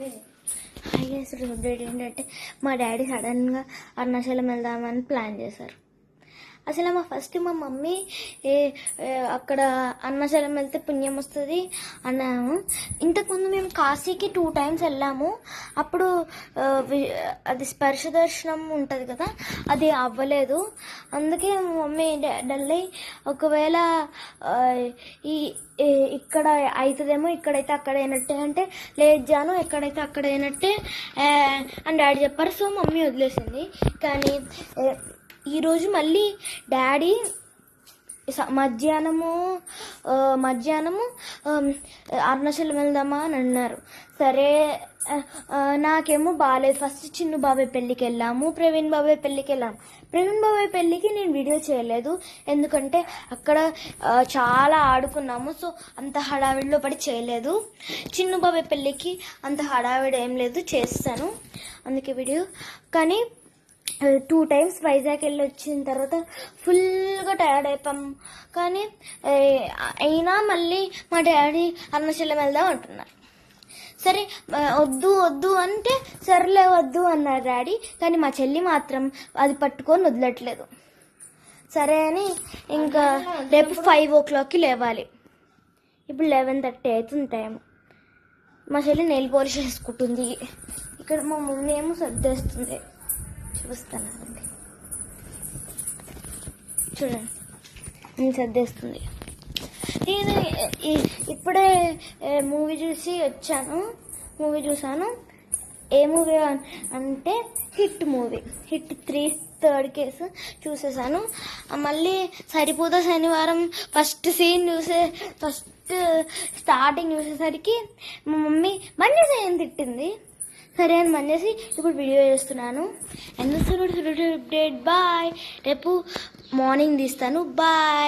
Hi guys, update ఏంటంటే మా daddy సడన్గా అరుణాచలం వెళ్దామని ప్లాన్ చేశారు. అసలు మా మమ్మీ అక్కడ అరుణాచలం వెళ్తే పుణ్యం వస్తుంది అన్నాము. ఇంతకుముందు మేము కాశీకి 2 times వెళ్ళాము. అప్పుడు అది స్పర్శ దర్శనం ఉంటుంది కదా, అది అవ్వలేదు. అందుకే మా మమ్మీ డల్ అయ్యి ఒకవేళ ఇక్కడ అవుతుందేమో, ఇక్కడైతే అక్కడ అయినట్టే అంటే లేదు జాను, ఎక్కడైతే అక్కడ అయినట్టే అని డాడీ చెప్పారు. సో మమ్మీ వదిలేసింది. కానీ ఈరోజు మళ్ళీ డాడీ మధ్యాహ్నము అరుణాచలం వెళ్దామా అని అన్నారు. సరే, నాకేమో బాగాలేదు. ఫస్ట్ చిన్ను బాబాయ్ పెళ్ళికి వెళ్ళాము, ప్రవీణ్ బాబాయ్ పెళ్ళికి వెళ్ళాము. ప్రవీణ్ బాబాయ్ పెళ్ళికి నేను వీడియో చేయలేదు, ఎందుకంటే అక్కడ చాలా ఆడుకున్నాము. సో అంత హడావిడిలో పడి చేయలేదు. చిన్ను బాబాయ్ పెళ్ళికి అంత హడావిడి ఏం లేదు, చేస్తాను అందుకే వీడియో. కానీ 2 times వైజాగ్ వెళ్ళి వచ్చిన తర్వాత ఫుల్గా టైర్డ్ అయిపోయాం. కానీ అయినా మళ్ళీ మా డాడీ అరుణాచలం వెళ్దాం అంటున్నారు. సరే, వద్దు అంటే సర్లే వద్దు అన్నారు డాడీ. కానీ మా చెల్లి మాత్రం అది పట్టుకొని వదలట్లేదు. సరే అని ఇంకా రేపు 5 o'clockకి లేవాలి. ఇప్పుడు 11:30 అవుతుంది టైం. మా చెల్లి నెయిల్ పాలిష్ వేసుకుంటుంది. ఇక్కడ మా మమ్మీ ఏమో సర్దేస్తుంది. చూస్తాను, చూడండి, నేను సర్దేస్తుంది. నేను ఇప్పుడే మూవీ చూసాను. ఏ మూవీ అంటే hit movie, hit 3 third case చూసేసాను. మళ్ళీ సరిపోతా శనివారం ఫస్ట్ స్టార్టింగ్ చూసేసరికి మా మమ్మీ మళ్ళీ సేమ్ తిట్టింది. సరే అని మనేసి ఇప్పుడు వీడియో చేస్తున్నాను. Update bye. రేపు మార్నింగ్ తీస్తాను. బాయ్.